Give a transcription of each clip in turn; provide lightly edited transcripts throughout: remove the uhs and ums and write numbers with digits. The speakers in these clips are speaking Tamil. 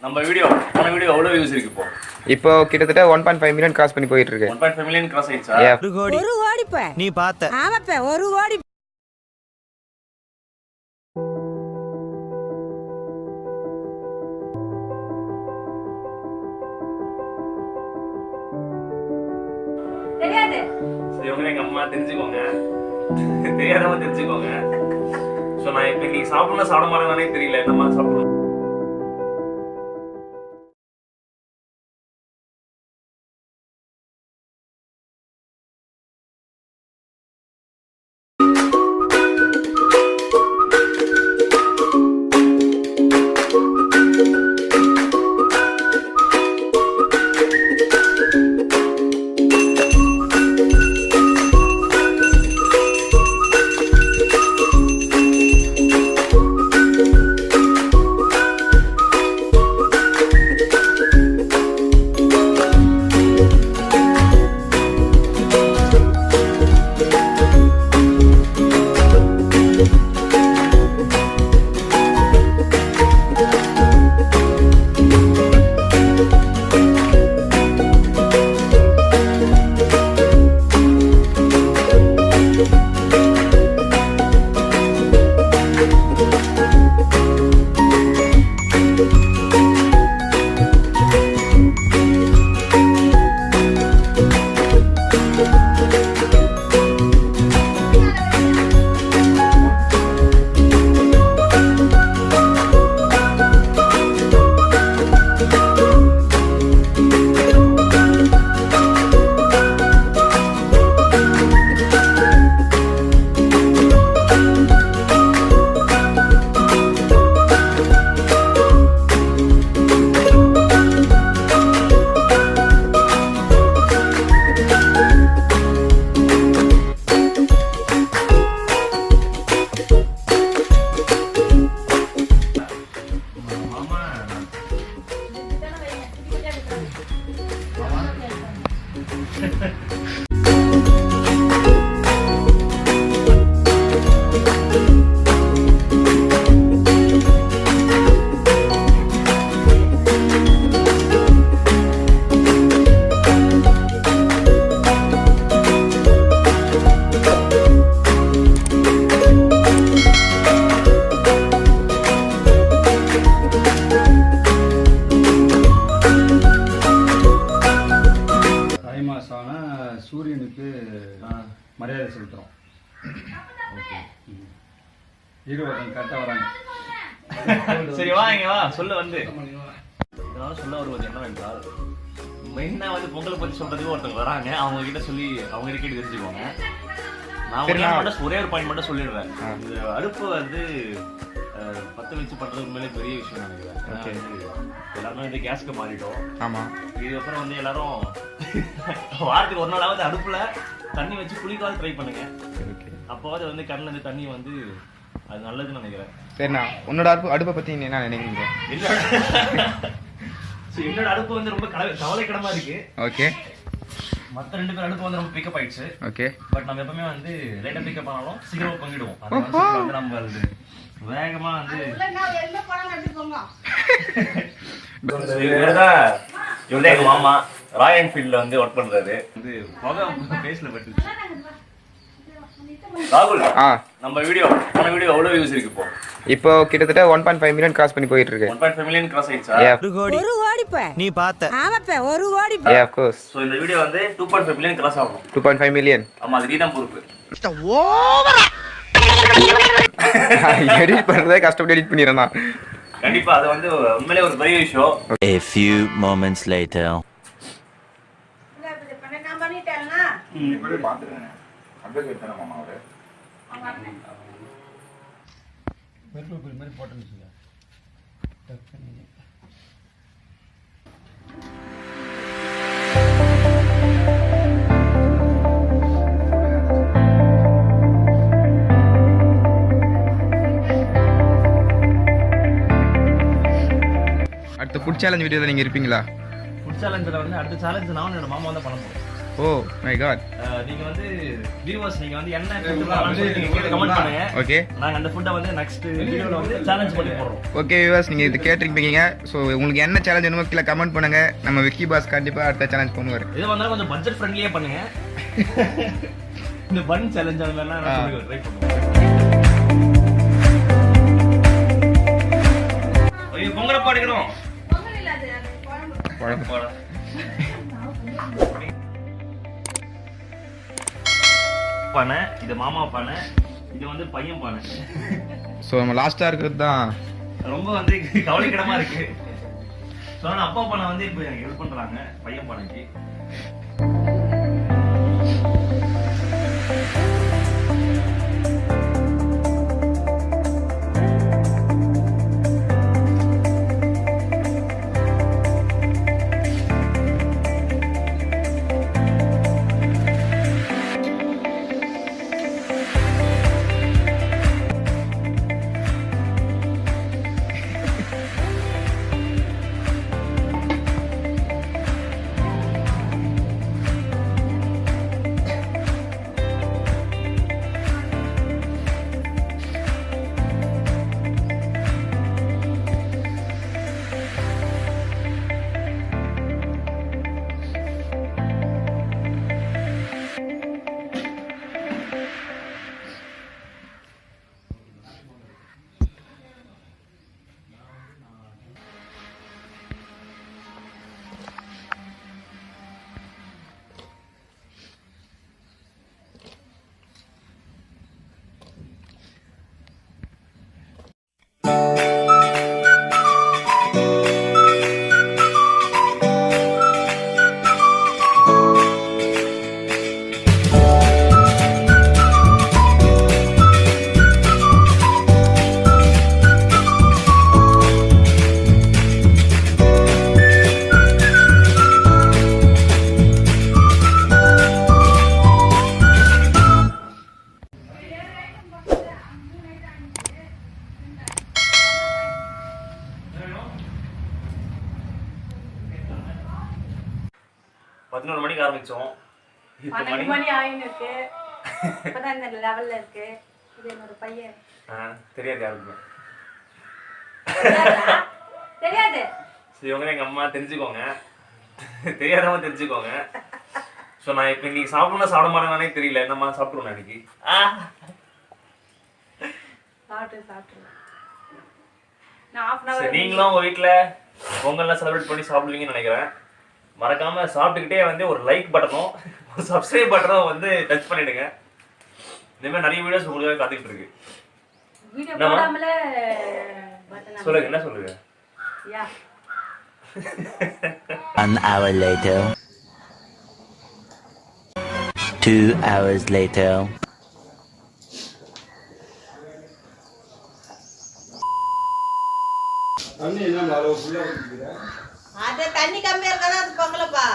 நம்ம வீடியோ போன வீடியோ எவ்வளவு வியூஸ் இருக்கு இப்போ கிட்டத்தட்ட 1.5 மில்லியன் கிராஸ் பண்ணி போயிட்டு இருக்கு. 1.5 மில்லியன் கிராஸ் ஆயிடுச்சா? ஒரு கோடி பே நீ பார்த்த. ஆமாப்பா ஒரு கோடி. தெரியாது. சரி உங்க எங்க அம்மா தெரிஞ்சுக்கோங்க. தெரியாதவங்க தெரிஞ்சுக்கோங்க. சோ நான் இப்ப நீ சாப்பிடணும் சாப்பிட மாட்டேனே தெரியல. நம்ம சாப்பிடுறோம். சூரியனுக்கு மரியாதை செலுத்துறோம். ஈரோடு கரெக்டாக வராங்க. சரி வாங்க வா சொல்ல வந்து இதனால சொல்ல வருவது என்னவென்றால் மெயினா வந்து பொங்கலை பற்றி சொல்றதுக்கு ஒருத்தவங்க வராங்க. அவங்க கிட்ட சொல்லி அவங்க கிட்ட கேட்டு தெரிஞ்சுக்கோங்க. நான் ஒரே ஒரு பாயிண்ட் மட்டும் சொல்லிடுறேன். இந்த அடுப்பு வந்து பற்ற வச்சு பண்றது உண்மையிலே பெரிய விஷயம் நினைக்கிறேன். எல்லாருமே வந்து கேஸ்க்கு மாறிட்டோம். ஆமா, இதுக்கப்புறம் வந்து எல்லாரும் வாரத்துக்கு ஒரு நாளாவது அடுப்புல தண்ணி வச்சு குளிக்காவது ட்ரை பண்ணுங்க. அப்போது வந்து கண்ணில் இருந்து தண்ணி வந்து அது நல்லதுன்னு நினைக்கிறேன். சரிண்ணா, உன்னோட அடுப்பை பத்தி நீ என்ன நினைக்கிறீங்க? என்னோட அடுப்பு வந்து ரொம்ப கவலைக்கிடமா இருக்கு. ஓகே, மற்ற 2 பேர் அடுப்பு வந்து ரொம்ப பிக்கப் ஆயிடுச்சு. ஓகே, பட் நம்ம எப்பவுமே வந்து லேட்டா பிக்கப் ஆனாலும் சீக்கிரமா பங்கிடுவோம். வந்து நம்ம அது வேகமா வந்து இவர்தான் எங்க மாமா ராயல் என்ஃபீல்ட்ல வந்து ஒர்க் பண்றாரு. வந்து புகை பேஸ்ல பட்டுச்சு. ராகுல், நம்ம வீடியோ போன வீடியோ எவ்வளவு வியூஸ் இருக்கு இப்போ கிட்டத்தட்ட 1.5 மில்லியன் கிராஸ் பண்ணி போயிட்டு இருக்கு. 1.5 மில்லியன் கிராஸ் ஆயிடுச்சா? ஒரு கோடி பே நீ பார்த்த. ஆமாப்பா ஒரு கோடி. Of course. சோ இந்த வீடியோ வந்து 2.5 மில்லியன் கிராஸ் ஆகும். 2.5 மில்லியன். ஆமா, அது நீதான் பொறுப்பு. ஓவரா எடிட் பண்றதே கஷ்டப்பட்டு எடிட் பண்ணிறேனா. கண்டிப்பா அது வந்து உண்மையிலே ஒரு பெரிய விஷயம். A few moments later. இல்ல பண்ண நான் பண்ணிட்டேன்னா இப்படி பாத்துறேன். அட்வொகேட் தான மாமா அவரே. பெருப்பு மாதிரி போட்டேன்னு சொல்ல. அடுத்த ஃபுட் சேலஞ்ச் வீடியோல நீங்க இருப்பீங்களா? ஃபுட் சேலஞ்சில் வந்து அடுத்த சேலஞ்ச் நான் என்னோட மாமா தான் பண்ண போறேன். Oh my God. நீங்க வந்து வியூவர்ஸ் நீங்க வந்து என்ன ஃபுட் வேணும்னு சொல்லி நீங்க கீழ கமெண்ட் பண்ணுங்க. ஓகே, நாங்க அந்த ஃபுட்டை வந்து நெக்ஸ்ட் வீடியோல வந்து சேலஞ்ச் பண்ணி போடுறோம். ஓகே வியூவர்ஸ், நீங்கள் இது கேட்டிருப்பீங்க. ஸோ உங்களுக்கு என்ன சேலஞ்ச் வேணுமோ கீழே கமெண்ட் பண்ணுங்க. நம்ம விக்கி பாஸ் கண்டிப்பாக அடுத்த சேலஞ்ச் பண்ணுவார். இது வந்தாலும் கொஞ்சம் பட்ஜெட் ஃப்ரெண்ட்லியே பண்ணுங்க. இந்த பன் சேலஞ்ச் அந்த மாதிரிலாம் நான் சொல்லி ட்ரை பண்ணுவோம். ஐயோ பொங்கல் பாடுகிறோம். குழம்பு பானை, இது மாமா பானை, இது வந்து பையன் பானை. ஸோ நம்ம லாஸ்ட்டாக இருக்கிறது தான் ரொம்ப வந்து கவலைக்கிடமா இருக்கு. ஸோ ஆனால் அப்பா பானை வந்து இப்போ எனக்கு ஹெல்ப் பண்றாங்க பையன் பானைக்கு. பதினொரு மணிக்கு ஆரம்பிச்சோம். 12 மணி ஆயின்னு இருக்கு. இப்பதான் இந்த லெவல்ல இருக்கு. இது என்னோட பையன். தெரியாது யாருக்குமே. தெரியாது. சரி இவங்க எங்க அம்மா தெரிஞ்சுக்கோங்க. தெரியாதவங்க தெரிஞ்சுக்கோங்க. ஸோ நான் இப்போ இன்னைக்கு சாப்பிடணும் சாப்பிட மாட்டேனானே தெரியல. என்னம்மா சாப்பிடுவோம் இன்னைக்கு. சாப்பிட்டு நான் half an hour. நீங்களும் உங்க வீட்டுல பொங்கல்லாம் செலிப்ரேட் பண்ணி சாப்பிடுவீங்கன்னு நினைக்கிறேன். மறக்காம சாப்பிட்டுக்கிட்டே வந்து ஒரு லைக் பட்டனும் ஒரு சப்ஸ்கிரைப் பட்டனும் வந்து டச் பண்ணிடுங்க. இந்த மாதிரி நிறைய வீடியோஸ் உங்களுக்காக காத்துக்கிட்டு இருக்கு. வீடியோ போடாமல சொல்லுங்க, என்ன சொல்லுங்க. யா 1 hour later. 2 hours later. தண்ணி என்ன அளவு ஃபுல்லா குடிக்குற? அது தண்ணி கம்மியா இருக்கா அது பொங்கலப்பா.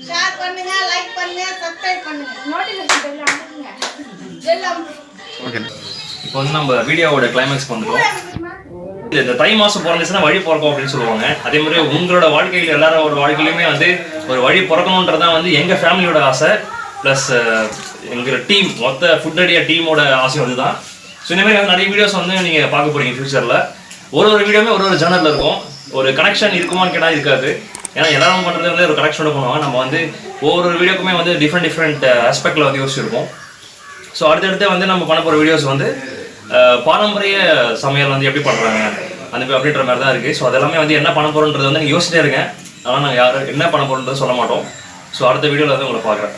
ஷேர் பண்ணுங்க, லைக் பண்ணுங்க, சப்ஸ்கிரைப் பண்ணுங்க, நோட்டிஃபிகேஷன் பெல் அமுக்குங்க. பெல் அமுக்குங்க. ஓகே. இப்போ வந்து நம்ம வீடியோவோட கிளைமேக்ஸ் வந்துட்டோம். இந்த தை மாசம் பிறந்துச்சுன்னா வழி பிறக்கும் அப்படின்னு சொல்லுவாங்க. அதே மாதிரி உங்களோட வாழ்க்கையில் எல்லாரோட வாழ்க்கையிலுமே வந்து ஒரு வழி பிறக்கணுன்றதான் வந்து எங்க ஃபேமிலியோட ஆசை. ப்ளஸ் எங்களோட டீம் மொத்த ஃபுட் ஐடியா டீமோட ஆசையும் அதுதான். ஸோ இந்த மாதிரி நிறைய வீடியோஸ் வந்து நீங்க பார்க்க போறீங்க ஃபியூச்சர்ல. ஒரு வீடியோமே ஒரு ஜேர்னல்ல இருக்கும். ஒரு கனெக்ஷன் இருக்குமான்னு கேட்டால் இருக்காது. ஏன்னா எல்லாரும் பண்ணுறது வந்து ஒரு கனெக்ஷனோட பண்ணுவாங்க. நம்ம வந்து ஒவ்வொரு வீடியோக்குமே வந்து டிஃப்ரெண்ட் ஆஸ்பெக்டில் வந்து யோசிச்சிருக்கோம். ஸோ அடுத்தடுத்து வந்து நம்ம பண்ண போகிற வீடியோஸ் வந்து பாரம்பரிய சமையல் வந்து எப்படி பண்ணுறாங்க அப்படின்ற மாதிரி தான் இருக்குது. ஸோ அதெல்லாமே வந்து என்ன பண்ண போகிறோன்றது வந்து நீங்கள் யோசிச்சிட்டே இருங்க. ஆனால் நாங்கள் யாரும் என்ன பண்ண போகிறோன்றது சொல்ல மாட்டோம். ஸோ அடுத்த வீடியோவில் வந்து உங்களை பார்க்குறேன்.